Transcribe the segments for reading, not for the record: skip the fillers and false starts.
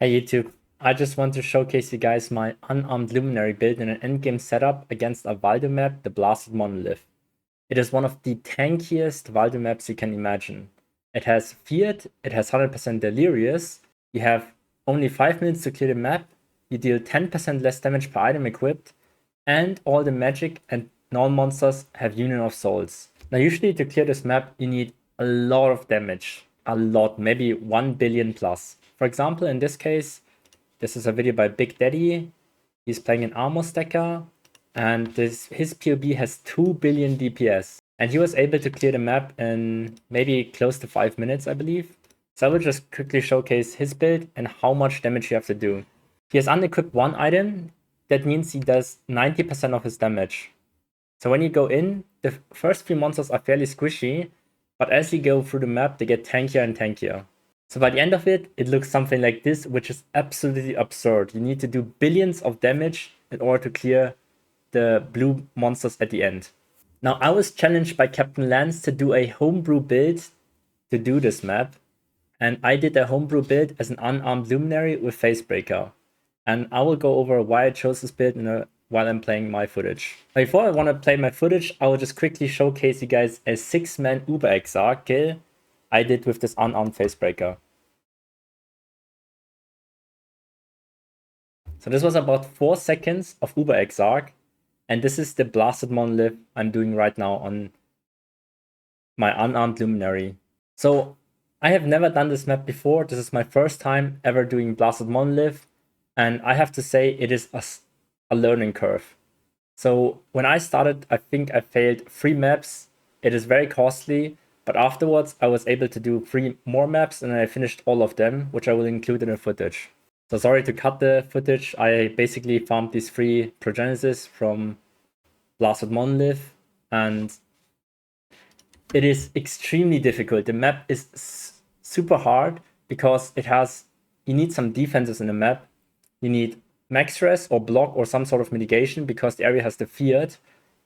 Hey YouTube, I just want to showcase you guys my unarmed Luminary build in an endgame setup against a Valdo map, the Blasted Monolith. It is one of the tankiest Valdo maps you can imagine. It has Feared, it has 100% Delirious, you have only 5 minutes to clear the map, you deal 10% less damage per item equipped, and all the magic and non-monsters have Union of Souls. Now usually to clear this map you need a lot of damage. A lot, maybe 1 billion plus. For example, in this case, this is a video by Big Daddy. He's playing an armor stacker, and his POB has 2 billion DPS. And he was able to clear the map in maybe close to 5 minutes, I believe. So I will just quickly showcase his build and how much damage you have to do. He has unequipped one item. That means he does 90% of his damage. So when you go in, the first few monsters are fairly squishy, but as you go through the map, they get tankier and tankier. So by the end of it, it looks something like this, which is absolutely absurd. You need to do billions of damage in order to clear the blue monsters at the end. Now, I was challenged by Captain Lance to do a homebrew build to do this map, and I did a homebrew build as an unarmed Luminary with Facebreaker. And I will go over why I chose this build while I'm playing my footage. Before I want to play my footage, I will just quickly showcase you guys a 6-man Uber Exarch kill I did with this unarmed Facebreaker. So this was about 4 seconds of Uber Exarch, and this is the Blasted Monolith I'm doing right now on my unarmed Luminary. So I have never done this map before. This is my first time ever doing Blasted Monolith, and I have to say it is a learning curve. So when I started, I think I failed 3 maps. It is very costly, but afterwards I was able to do 3 more maps and I finished all of them, which I will include in the footage. So sorry to cut the footage. I basically farmed these 3 Progenesis from Blasted Monolith, and it is extremely difficult. The map is super hard because you need some defenses in the map. You need max res or block or some sort of mitigation because the area has the Feared,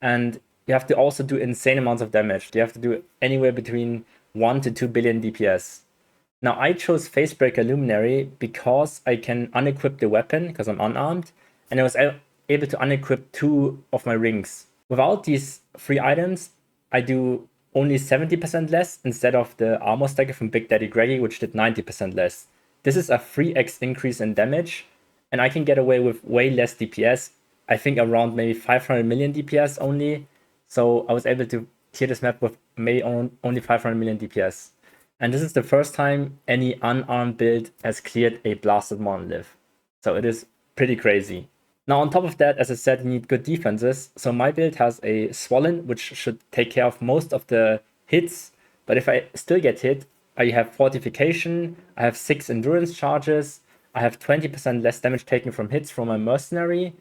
and you have to also do insane amounts of damage. You have to do anywhere between 1 to 2 billion DPS. Now I chose Facebreaker Luminary because I can unequip the weapon because I'm unarmed, and I was able to unequip 2 of my rings. Without these 3 items, I do only 70% less instead of the armor stacker from Big Daddy Greggy, which did 90% less. This is a 3x increase in damage, and I can get away with way less DPS. I think around maybe 500 million DPS only. So I was able to clear this map with maybe only 500 million DPS. And this is the first time any unarmed build has cleared a Blasted Monolith. So it is pretty crazy. Now on top of that, as I said, you need good defenses. So my build has a Swollen, which should take care of most of the hits. But if I still get hit, I have Fortification, I have 6 Endurance charges, I have 20% less damage taken from hits from my Mercenary.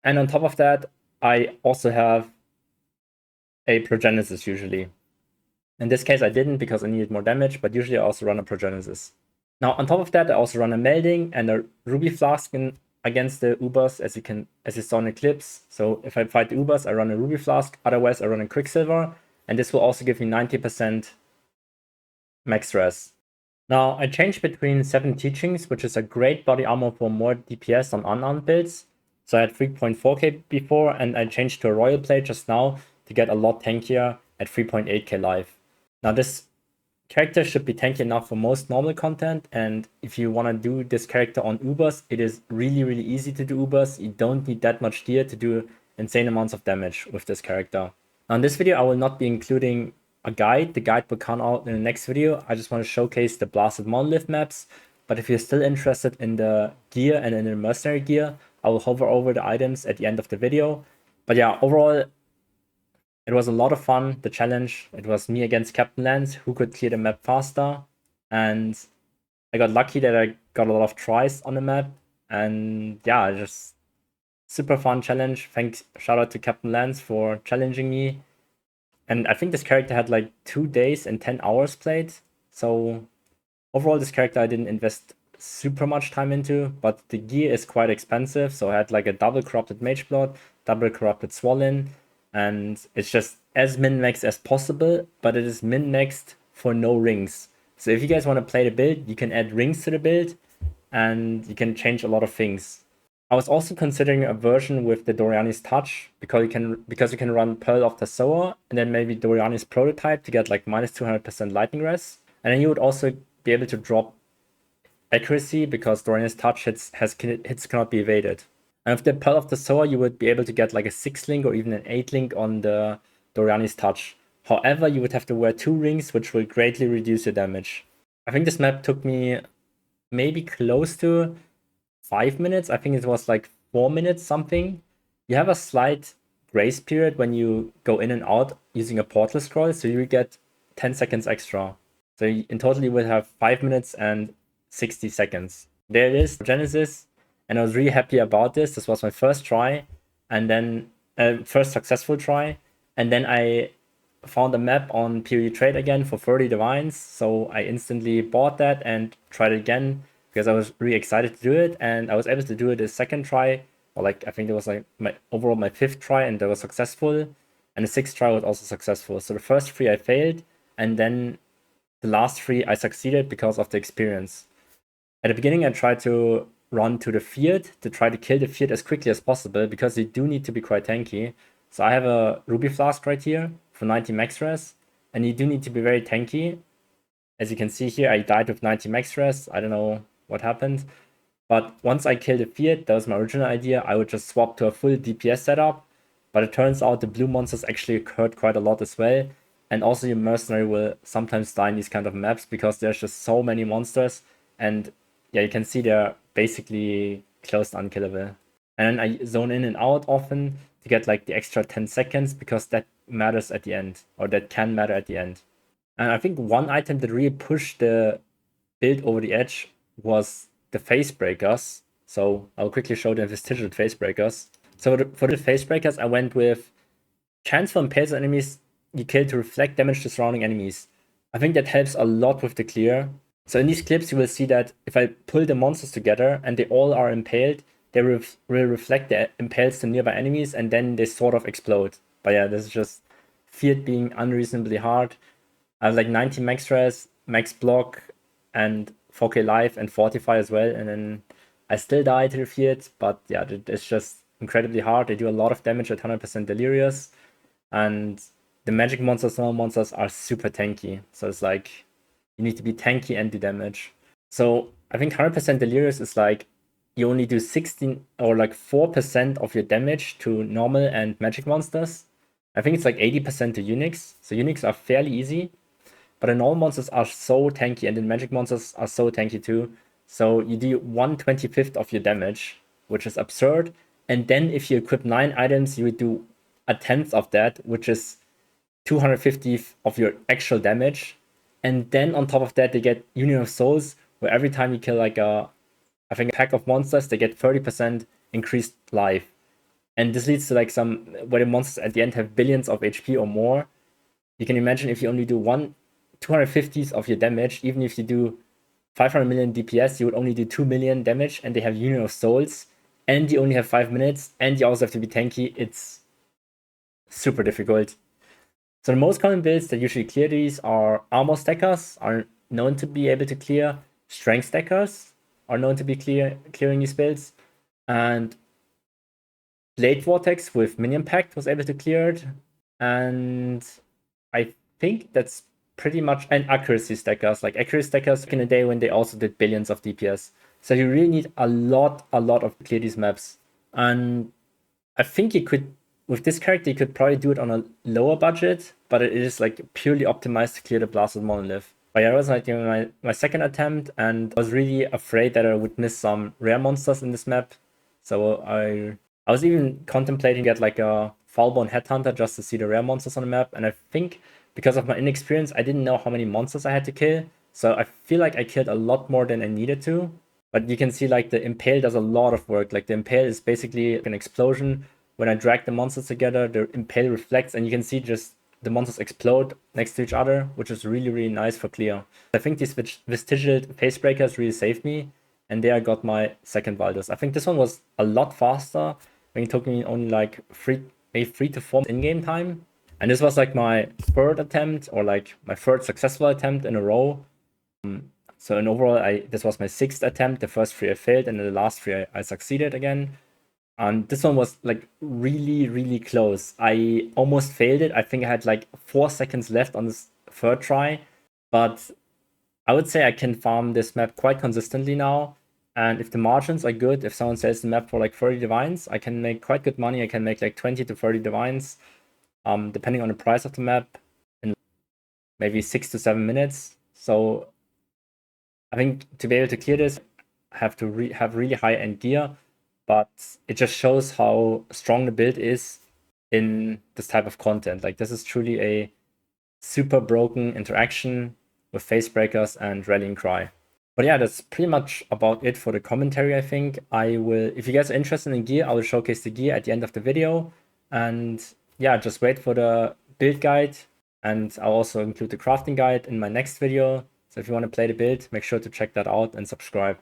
And on top of that, I also have a Progenesis usually. In this case, I didn't because I needed more damage, but usually I also run a Progenesis. Now, on top of that, I also run a Melding and a Ruby Flask against the Ubers, as you saw in Eclipse. So if I fight the Ubers, I run a Ruby Flask. Otherwise, I run a Quicksilver, and this will also give me 90% max res. Now, I changed between 7 Teachings, which is a great body armor for more DPS on unarmed builds. So I had 3.4k before, and I changed to a Royal Plate just now to get a lot tankier at 3.8k life. Now, this character should be tanky enough for most normal content, and if you want to do this character on Ubers, it is really, really easy to do Ubers. You don't need that much gear to do insane amounts of damage with this character. Now, in this video, I will not be including a guide. The guide will come out in the next video. I just want to showcase the Blasted Monolith maps, but if you're still interested in the gear and in the mercenary gear, I will hover over the items at the end of the video. But yeah, overall, it was a lot of fun, the challenge. It was me against Captain Lance, who could clear the map faster. And I got lucky that I got a lot of tries on the map. And yeah, just super fun challenge. Shout out to Captain Lance for challenging me. And I think this character had like 2 days and 10 hours played. So overall, this character I didn't invest super much time into, but the gear is quite expensive. So I had like a double corrupted Mage Blood, double corrupted Swollen, and it's just as min-maxed as possible, but it is min-maxed for no rings. So if you guys want to play the build, you can add rings to the build, and you can change a lot of things. I was also considering a version with the Doriani's Touch because you can run Pearl of the Sower and then maybe Doriani's Prototype to get like minus 200% lightning res. And then you would also be able to drop accuracy because Doriani's Touch hits cannot be evaded. And with the Pearl of the Sower, you would be able to get like a 6 link or even an 8 link on the Doriani's Touch. However, you would have to wear 2 rings, which will greatly reduce your damage. I think this map took me maybe close to 5 minutes. I think it was like 4 minutes something. You have a slight grace period when you go in and out using a portal scroll, so you get 10 seconds extra. So in total you will have 5 minutes and 60 seconds. There it is, Genesis, and I was really happy about this. This was my first try, and then first successful try, and then I found a map on PoE Trade again for 30 divines, so I instantly bought that and tried it again because I was really excited to do it, and I was able to do it a second try, or like I think it was like my 5th try, and that was successful, and the 6th try was also successful. So the first 3 I failed, and then the last 3 I succeeded because of the experience. At the beginning I tried to run to the field to try to kill the field as quickly as possible because you do need to be quite tanky. So I have a Ruby Flask right here for 90 max res, and you do need to be very tanky. As you can see here, I died with 90 max res. I don't know what happened. But once I killed the field, that was my original idea, I would just swap to a full DPS setup. But it turns out the blue monsters actually hurt quite a lot as well. And also your mercenary will sometimes die in these kind of maps because there's just so many monsters. And yeah, you can see they're basically close to unkillable. And then I zone in and out often to get like the extra 10 seconds because that matters at the end, or that can matter at the end. And I think one item that really pushed the build over the edge was the Facebreakers. So I'll quickly show the vestigial Facebreakers. So for the Facebreakers, I went with chance for impales enemies you kill to reflect damage to surrounding enemies. I think that helps a lot with the clear. So in these clips, you will see that if I pull the monsters together and they all are impaled, they will reflect the impales to nearby enemies, and then they sort of explode. But yeah, this is just Field being unreasonably hard. I have like 90 max res, max block, and 4k life and fortify as well, and then I still die to the Field, but yeah, it's just incredibly hard. They do a lot of damage at 100% delirious, and the magic monsters, normal monsters are super tanky. So it's like you need to be tanky and do damage. So I think 100% delirious is like you only do 16 or like 4% of your damage to normal and magic monsters. I think it's like 80% to Unix. So Unix are fairly easy, but the normal monsters are so tanky, and the magic monsters are so tanky too. So you do 1/25 of your damage, which is absurd. And then if you equip 9 items, you would do 1/10 of that, which is 250 of your actual damage. And then on top of that, they get Union of Souls, where every time you kill like a pack of monsters, they get 30% increased life. And this leads to like where the monsters at the end have billions of HP or more. You can imagine if you only do 250th of your damage, even if you do 500 million DPS, you would only do 2 million damage, and they have Union of Souls, and you only have 5 minutes, and you also have to be tanky. It's super difficult. So the most common builds that usually clear these are armor stackers, are known to be able to clear. Strength stackers are known to be clearing these builds. And Blade Vortex with Minion Pact was able to clear it. And I think that's pretty much, and accuracy stackers, like accuracy stackers in a day when they also did billions of DPS. So you really need a lot of clear these maps. And I think you could, with this character, you could probably do it on a lower budget, but it is like purely optimized to clear the Blasted Monolith. But yeah, it was like my second attempt, and I was really afraid that I would miss some rare monsters in this map. So I was even contemplating get like a Foulborn Headhunter just to see the rare monsters on the map, and I think because of my inexperience, I didn't know how many monsters I had to kill. So I feel like I killed a lot more than I needed to. But you can see like the Impale does a lot of work. Like the Impale is basically an explosion. When I drag the monsters together, the Impale reflects, and you can see just the monsters explode next to each other, which is really, really nice for clear. I think these vestigial Facebreakers really saved me, and there I got my second Valdos. I think this one was a lot faster. I think it took me only like 3 to 4 in-game time. And this was like my third attempt, or like my third successful attempt in a row. So in overall, this was my 6th attempt. The first 3 I failed, and then the last 3 I succeeded again. And this one was like really, really close. I almost failed it. I think I had like 4 seconds left on this third try, but I would say I can farm this map quite consistently now. And if the margins are good, if someone sells the map for like 30 divines, I can make quite good money. I can make like 20 to 30 divines, depending on the price of the map, in maybe 6 to 7 minutes. So I think to be able to clear this, I have to have really high end gear, but it just shows how strong the build is in this type of content. Like, this is truly a super broken interaction with Facebreakers and Rallying Cry. But yeah, that's pretty much about it for the commentary, I think. If you guys are interested in gear, I will showcase the gear at the end of the video. And yeah, just wait for the build guide. And I'll also include the crafting guide in my next video. So if you want to play the build, make sure to check that out and subscribe.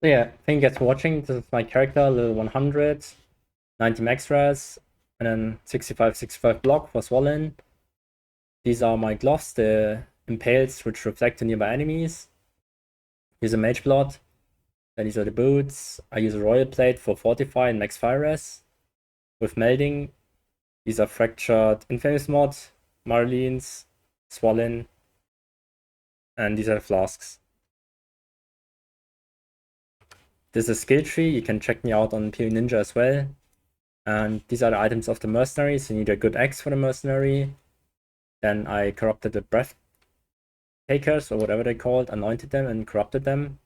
So yeah, thank you guys for watching. This is my character, level 100, 90 max res, and then 65 block for Swollen. These are my gloves, the impales which reflect to nearby enemies. Use a mage blood. Then these are the boots. I use a royal plate for fortify and max fire res. With melding, these are fractured infamous mod, Marlines, Swollen, and these are flasks. This is a skill tree. You can check me out on PV Ninja as well. And these are the items of the mercenary. So you need a good axe for the mercenary. Then I corrupted the breath takers or whatever they called, anointed them and corrupted them.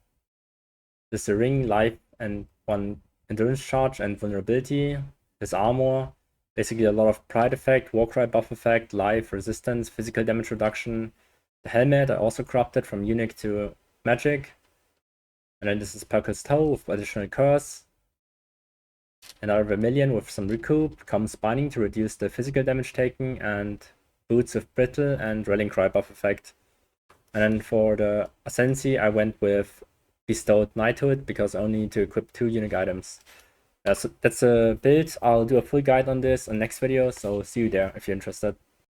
This is the ring, life, and one endurance charge and vulnerability. This armor, basically a lot of pride effect, warcry buff effect, life, resistance, physical damage reduction. The helmet I also corrupted from unique to magic. And then this is Perkle's Toe with additional curse. Another Vermilion with some recoup, comes binding to reduce the physical damage taken, and boots with brittle and rallying cry buff effect. And then for the Ascendancy, I went with bestowed knighthood because I only need to equip 2 unique items. So that's a build. I'll do a full guide on this in next video, so see you there if you're interested.